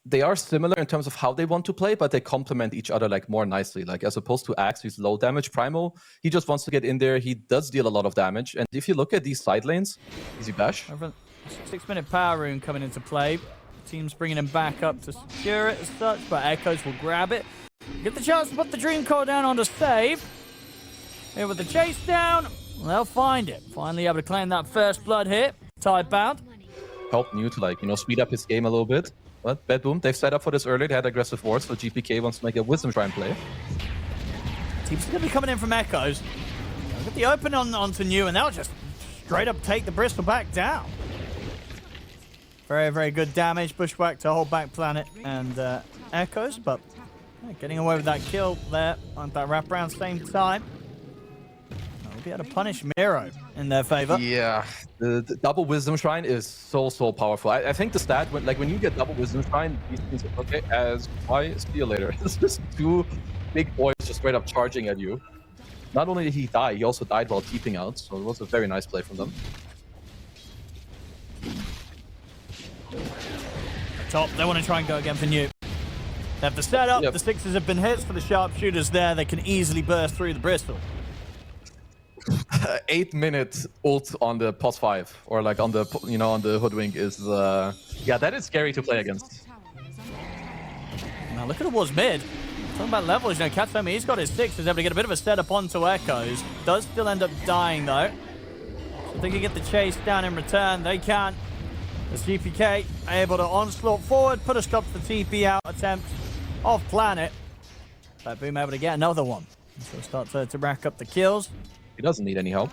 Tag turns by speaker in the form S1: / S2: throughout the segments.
S1: they are similar in terms of how they want to play, but they complement each other like more nicely. Like as opposed to Axe, who's low damage Primo, he just wants to get in there. He does deal a lot of damage. And if you look at these side lanes, easy bash.
S2: Over 6-minute power rune coming into play. Team's bringing him back up to secure it as such, but Echoes will grab it. Get the chance to put the Dream Coil down on the save. Here with the chase down, they'll find it. Finally able to claim that first blood hit. Tidebound.
S1: Help New to like, speed up his game a little bit. But BetBoom, they've set up for this early. They had aggressive wards, so GPK wants to make a Wisdom Shrine play.
S2: Team's going to be coming in from Echoes. They'll get the open onto New, and they'll just straight up take the Bristol back down. Very, very good damage. Bushwhack to hold back Planet and Echoes, but getting away with that kill there on that wraparound same time. We'll be able to punish Miro in their favor.
S1: Yeah, the double Wisdom Shrine is so powerful. I think the stat, when you get double Wisdom Shrine, these things are okay, as I see you later. It's just two big boys just straight up charging at you. Not only did he die, he also died while keeping out, so it was a very nice play from them.
S2: Top, they want to try and go again for New. They have the setup, the sixes have been hit for the sharpshooters there. They can easily burst through the Bristol.
S1: 8-minute ult on the pos 5, or like on the, on the Hoodwink is, yeah, that is scary to play against.
S2: Now look at the Wars mid. Talking about levels, Katsumi, he's got his 6, he's able to get a bit of a setup onto Echoes. Does still end up dying though. So they can get the chase down in return. They can't. As GPK able to onslaught forward, put a stop to the TP out attempt off Planet. BetBoom able to get another one. So start to rack up the kills.
S1: He doesn't need any help.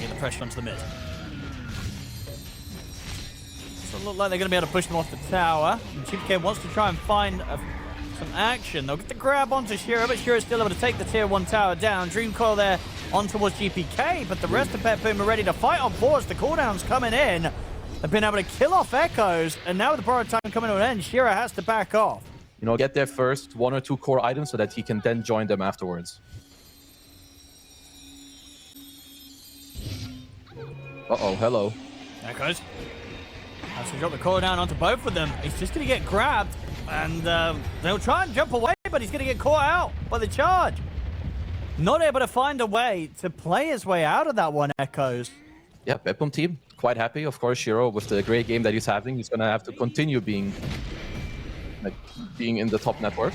S2: Get the pressure onto the mid. So it looks like they're going to be able to push them off the tower. And GPK wants to try and find some action. They'll get the grab onto Shiro, but Shiro's still able to take the tier 1 tower down. Dream Coil there on towards GPK, but the rest of BetBoom are ready to fight on force. The cooldowns coming in. They've been able to kill off Echoes, and now with the borrowed time coming to an end, Shiro has to back off.
S1: Get their first 1 or 2 core items so that he can then join them afterwards. Uh-oh, hello.
S2: Echoes. Has to drop the cooldown onto both of them. He's just going to get grabbed, and they'll try and jump away, but he's going to get caught out by the charge. Not able to find a way to play his way out of that one, Echoes.
S1: Yeah, BetBoom team, quite happy. Of course, Shiro, with the great game that he's having, he's going to have to continue being in the top network.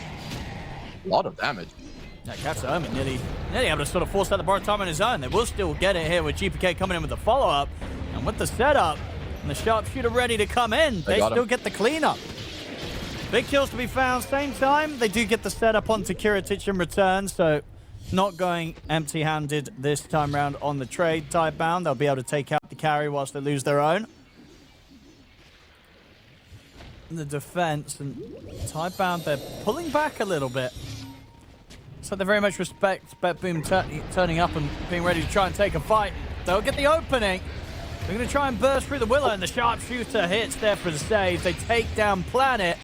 S1: A lot of damage.
S2: Yeah, Katsumi nearly able to sort of force out the borrowed time on his own. They will still get it here with GPK coming in with the follow-up. And with the setup, and the sharpshooter ready to come in, they still get the cleanup. Big kills to be found. Same time, they do get the setup onto Kiritich in return, so not going empty-handed this time round on the trade. Tidebound, they'll be able to take out the carry whilst they lose their own. The defense, and Tidebound, they're pulling back a little bit. So they very much respect BetBoom turning up and being ready to try and take a fight. They'll get the opening. They're going to try and burst through the Willow, and the sharpshooter hits there for the save. They take down Planet.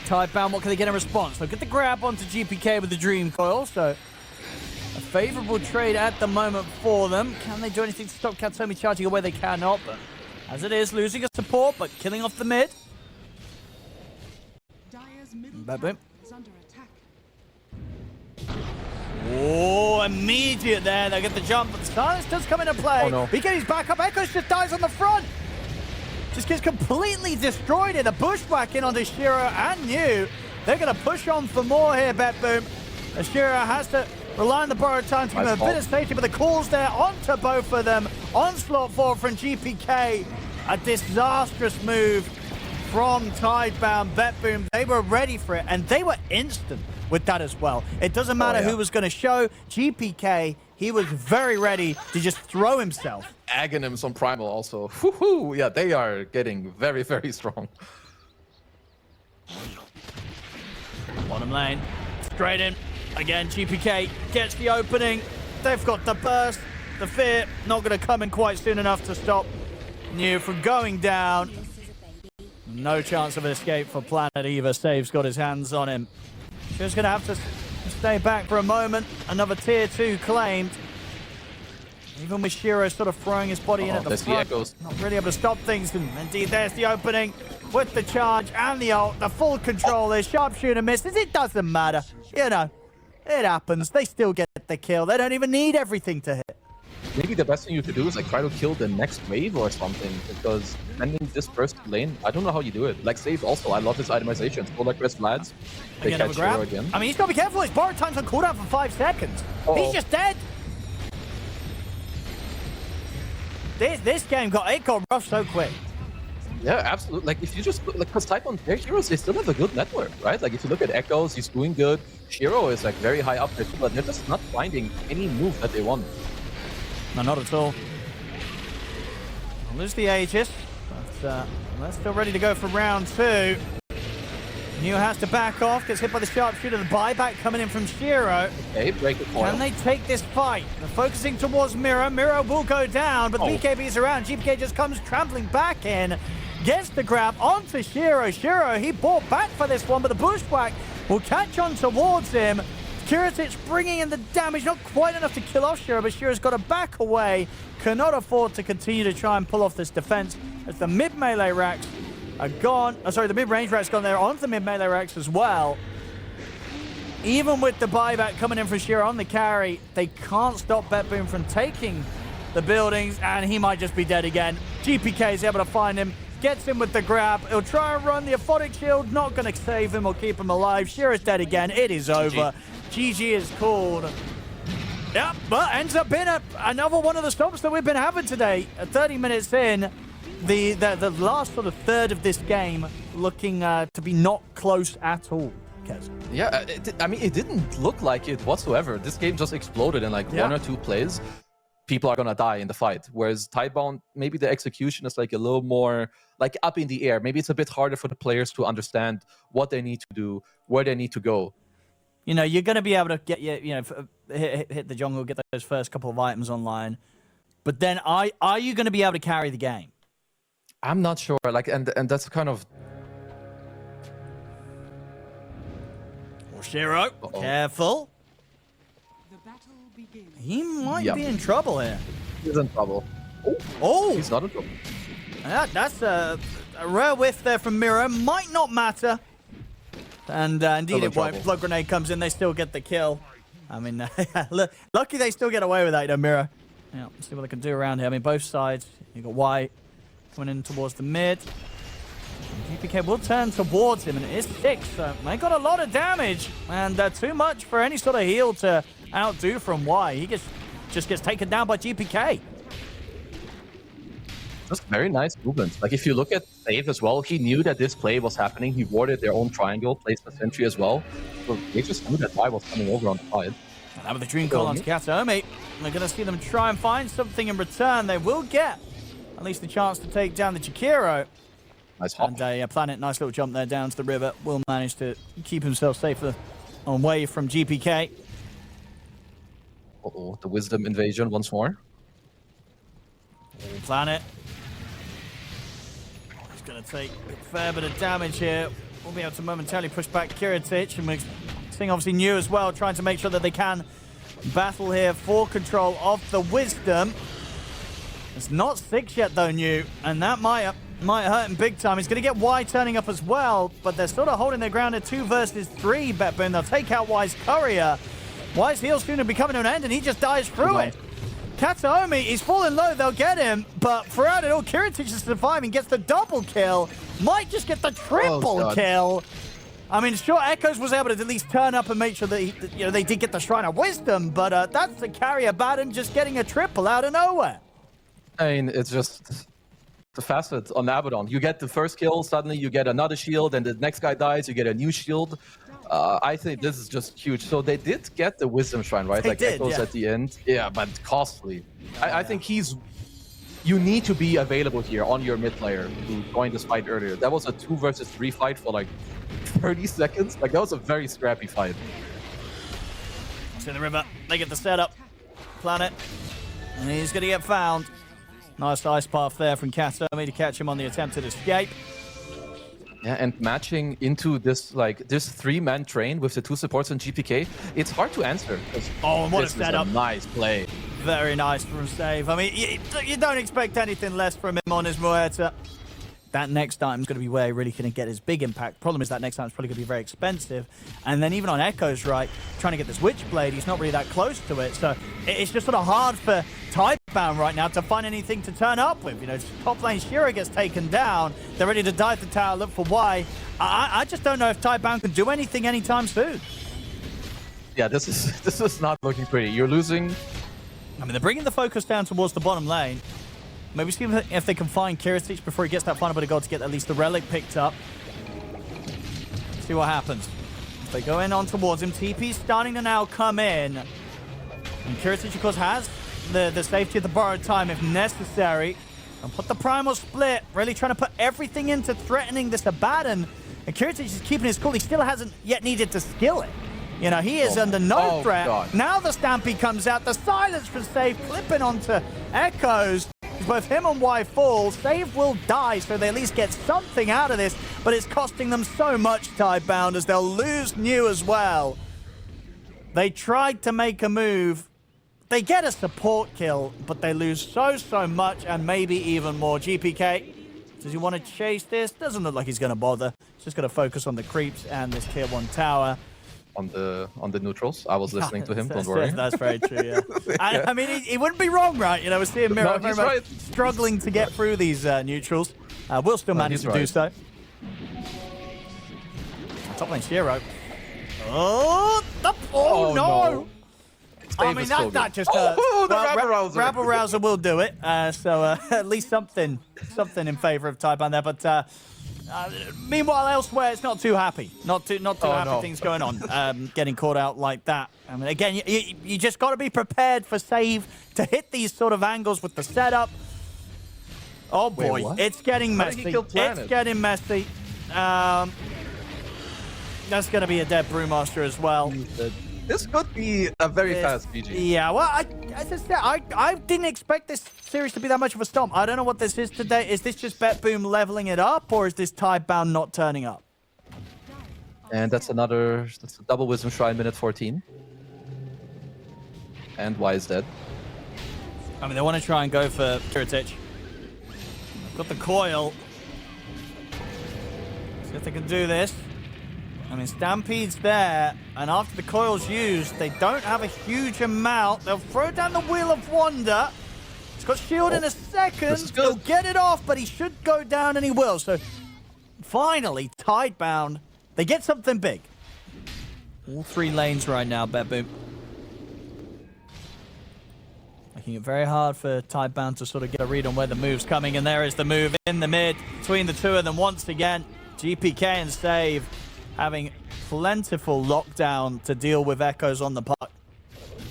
S2: Tidebound, what can they get in response? They'll get the grab onto GPK with the Dream Coil, so a favorable trade at the moment for them. Can they do anything to stop Katsumi charging away? They cannot, but as it is, losing a support, but killing off the mid. BetBoom. Oh, immediate there. They'll get the jump, but the silence does come into play.
S1: Oh, no.
S2: BK's back up. Echoes just dies on the front. Just gets completely destroyed in a bushwhack in onto Shiro and New. They're going to push on for more here, BetBoom. Shiro has to rely on the borrowed time to give him a bit of safety, but the calls there onto both of them. Onslaught forward from GPK. A disastrous move from Tidebound. BetBoom, they were ready for it, and they were instant with that as well. It doesn't matter who was going to show. GPK, he was very ready to just throw himself.
S1: Aghanims on Primal also. Woohoo! Yeah, they are getting very, very strong.
S2: Bottom lane, straight in. Again, GPK gets the opening. They've got the burst. The fear not going to come in quite soon enough to stop New from going down. No chance of an escape for Planet either. Save's got his hands on him. Just going to have to stay back for a moment. Another tier 2 claimed. Even with Shiro sort of throwing his body in at the front,
S1: echoes.
S2: not really able to stop things. And indeed, there's the opening with the charge and the ult, the full control. There's sharpshooter misses. It doesn't matter. You know, it happens. They still get the kill. They don't even need everything to hit.
S1: Maybe the best thing you could do is like try to kill the next wave or something, because defending this first lane, I don't know how you do it. Like Save also, I love his itemization. So like Chris Lads, they catch Shiro again.
S2: I mean, he's got to be careful. His borrow time's on cooldown for 5 seconds. He's just dead. This game got rough so quick.
S1: Yeah, absolutely. Like if you just look, like, because Tidebound, their heroes, they still have a good network, right? Like if you look at Echoes, he's doing good. Shiro is like very high up there too, but they're just not finding any move that they want.
S2: No, not at all. I'll lose the Aegis, but they're still ready to go for round 2. New has to back off, gets hit by the sharpshooter, the buyback coming in from Shiro.
S1: Okay, break the foil.
S2: Can they take this fight? They're focusing towards Mira. Mira will go down, but the BKB is around. GPK just comes trampling back in, gets the grab onto Shiro. Shiro, he bought back for this one, but the bushwhack will catch on towards him. Kiritic bringing in the damage, not quite enough to kill off Shiro, but Shiro's got to back away. Cannot afford to continue to try and pull off this defense as the mid-melee racks are gone. Oh, sorry, the mid-range racks gone there onto the mid-melee racks as well. Even with the buyback coming in for Shiro on the carry, they can't stop BetBoom from taking the buildings, and he might just be dead again. GPK is able to find him, gets him with the grab. He'll try and run the aphotic shield, not going to save him or keep him alive. Shiro's dead again. It is over. GG is called. Yep, but ends up being another one of the stops that we've been having today. 30 minutes in, the last sort of third of this game looking to be not close at all. Kez.
S1: Yeah, I mean, it didn't look like it whatsoever. This game just exploded in like 1 or 2 plays. People are gonna die in the fight. Whereas Tidebound, maybe the execution is like a little more like up in the air. Maybe it's a bit harder for the players to understand what they need to do, where they need to go.
S2: You know, you're going to be able to get hit the jungle, get those first couple of items online. But then are you going to be able to carry the game?
S1: I'm not sure. Like, and that's kind of...
S2: Shiro, careful. He might be in trouble here.
S1: He's in trouble.
S2: Oh!
S1: He's not in trouble.
S2: That's a rare whiff there from Mira. Might not matter. And indeed it won't. Blood grenade comes in, they still get the kill. I mean, lucky they still get away with that, Mira. Yeah, let's see what they can do around here. I mean, both sides. You got White coming in towards the mid. And GPK will turn towards him, and it is 6. So they got a lot of damage, and too much for any sort of heal to outdo from Y. He just gets taken down by GPK.
S1: Just very nice movements. Like if you look at Save as well, he knew that this play was happening. He warded their own triangle, placed the sentry as well. So they just knew that Y was coming over on the side.
S2: And that with the dream call onto Kataomi. We're going to see them try and find something in return. They will get at least the chance to take down the Chikiro.
S1: Nice hop.
S2: And Planet, nice little jump there down to the river. Will manage to keep himself safer away from GPK.
S1: Uh-oh, the Wisdom invasion once more.
S2: Planet. He's going to take a fair bit of damage here. We'll be able to momentarily push back Kiritic. And we're seeing obviously New as well, trying to make sure that they can battle here for control of the Wisdom. It's not 6 yet though, New. And that might hurt him big time. He's going to get Y turning up as well. But they're sort of holding their ground at 2 versus 3, BetBoom. They'll take out Y's courier. Y's heal soon will be coming to an end, and he just dies through it. Kataomi, he's falling low, they'll get him, but throughout it all, Kiritic is surviving, gets the double kill, might just get the triple kill. I mean, sure, Echoes was able to at least turn up and make sure that they did get the Shrine of Wisdom, but that's the carrier Baden just getting a triple out of nowhere.
S1: I mean, it's just the facet on Abaddon. You get the first kill, suddenly you get another shield, and the next guy dies, you get a new shield. I think this is just huge. So they did get the Wisdom Shrine, right? They did, Echoes at the end. Yeah, but costly. I think you need to be available here on your mid player who joined this fight earlier. That was a 2 versus 3 fight for like 30 seconds. Like, that was a very scrappy fight.
S2: It's in the river. They get the setup. Planet. And he's going to get found. Nice ice path there from Kataomi to catch him on the attempted escape.
S1: Yeah, and matching into this this 3-man train with the 2 supports and GPK, it's hard to answer.
S2: Oh, and what a setup.
S1: Is a nice play.
S2: Very nice from Save. I mean, you don't expect anything less from him on his Muerta. That next time is going to be where he really can get his big impact. Problem is that next time is probably going to be very expensive. And then even on Echo's right, trying to get this Witchblade, he's not really that close to it. So it's just sort of hard for Tidebound right now to find anything to turn up with. You know, top lane Shira gets taken down. They're ready to dive the tower, look for Y. I just don't know if Tidebound can do anything anytime soon.
S1: Yeah, this is not looking pretty. You're losing.
S2: I mean, they're bringing the focus down towards the bottom lane. Maybe see if they can find Kiritich before he gets that final bit of gold to get at least the relic picked up. See what happens. If they go in on towards him, TP's starting to now come in. And Kiritich, of course, has the safety of the borrowed time if necessary. And put the primal split, really trying to put everything into threatening this Abaddon. And Kiritich is keeping his cool. He still hasn't yet needed to skill it. You know, he is under no threat. God. Now the Stampede comes out. The silence from Save clipping onto Echoes. Both him and Y fall. Save will die, so they at least get something out of this. But it's costing them so much, Tidebound, as they'll lose New as well. They tried to make a move. They get a support kill, but they lose so much, and maybe even more. GPK, does he want to chase this? Doesn't look like he's going to bother. He's just going to focus on the creeps and this tier 1 tower.
S1: On the neutrals. I was listening to him, don't worry.
S2: That's very true, yeah. I mean, he wouldn't be wrong, right? You know, we're seeing Miro very much struggling to get through these neutrals. We'll still manage to do so. Top lane Shiro. Oh no! I mean, that just hurts.
S1: The rabble-rouser.
S2: Rabble-rouser will do it. So at least something in favor of Tidebound there. But meanwhile, elsewhere, it's not too happy. Not too happy things going on. Getting caught out like that. I mean, again, you just got to be prepared for Save to hit these sort of angles with the setup. Oh boy,
S1: wait,
S2: it's getting messy. It's getting messy. That's going to be a dead Brewmaster as well.
S1: This could be a very fast PG.
S2: Yeah, well, as I said, I didn't expect this series to be that much of a stomp. I don't know what this is today. Is this just BetBoom leveling it up, or is this Tidebound not turning up?
S1: And that's a double Wisdom Shrine, minute 14. And Y is dead.
S2: I mean, they want to try and go for Kiritich. Got the coil. See if they can do this. I mean, Stampede's there, and after the coil's used, they don't have a huge amount. They'll throw down the Wheel of Wonder. He's got shield in a second. He'll get it off, but he should go down, and he will. So, finally, Tidebound, they get something big. All 3 lanes right now, BetBoom. Making it very hard for Tidebound to sort of get a read on where the move's coming, and there is the move in the mid between the two of them once again. GPK and Save having plentiful lockdown to deal with Echoes on the puck.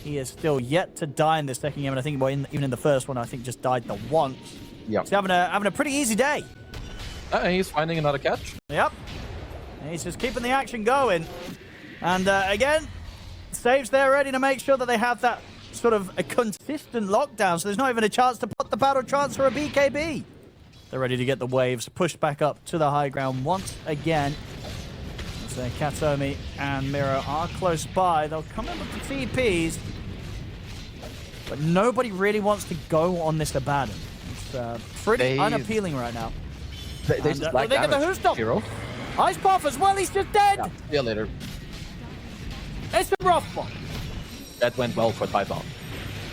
S2: He is still yet to die in this second game, and I think even in the first one, I think just died the once.
S1: Yep.
S2: He's having a pretty easy day.
S1: He's finding another catch.
S2: Yep. And he's just keeping the action going. And again, Save's there ready to make sure that they have that sort of a consistent lockdown, so there's not even a chance to put the battle trance or a BKB. They're ready to get the waves pushed back up to the high ground once again. So Katomi and Miro are close by. They'll come in with the TPs, but nobody really wants to go on this Abaddon. It's pretty unappealing right now.
S1: They just
S2: get the Who Stop. Ice Path as well, he's just dead.
S1: Yeah, see you later.
S2: It's a rough one.
S1: That went well for Tidebound.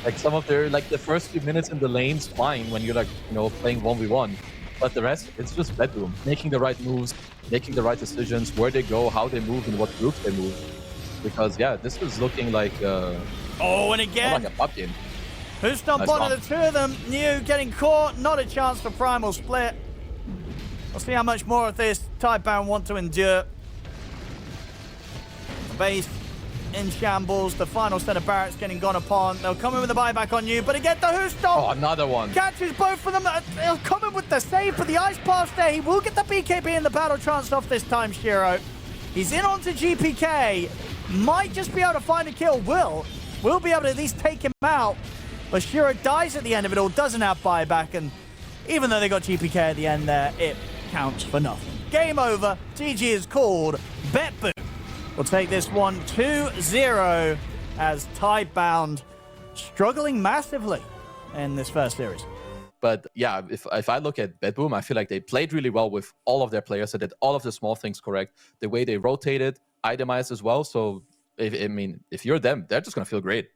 S1: Like some of their, like the first few minutes in the lane's fine when you're like, you know, playing 1v1. But the rest, it's just BetBoom. Making the right moves, making the right decisions, where they go, how they move, and what groups they move. Because, yeah, this is looking like
S2: and again,
S1: like a pub game.
S2: Who stomped onto the two of them? New getting caught, not a chance for Primal Split. We'll see how much more of this Tidebound want to endure. The base in shambles, the final set of barracks getting gone upon. They'll come in with a buyback on you, but again, the Who Stop.
S1: Oh, another one.
S2: Catches both of them. They'll come in with the save for the Ice Pass there. He will get the BKB and the battle trance off this time, Shiro. He's in onto GPK. Might just be able to find a kill. Will be able to at least take him out. But Shiro dies at the end of it all, doesn't have buyback, and even though they got GPK at the end there, it counts for nothing. Game over. GG is called. BetBoom will take this one 2-0 as Tidebound struggling massively in this first series.
S1: But yeah, if I look at BetBoom, I feel like they played really well with all of their players. They did all of the small things correct. The way they rotated, itemized as well. So, if you're them, they're just going to feel great.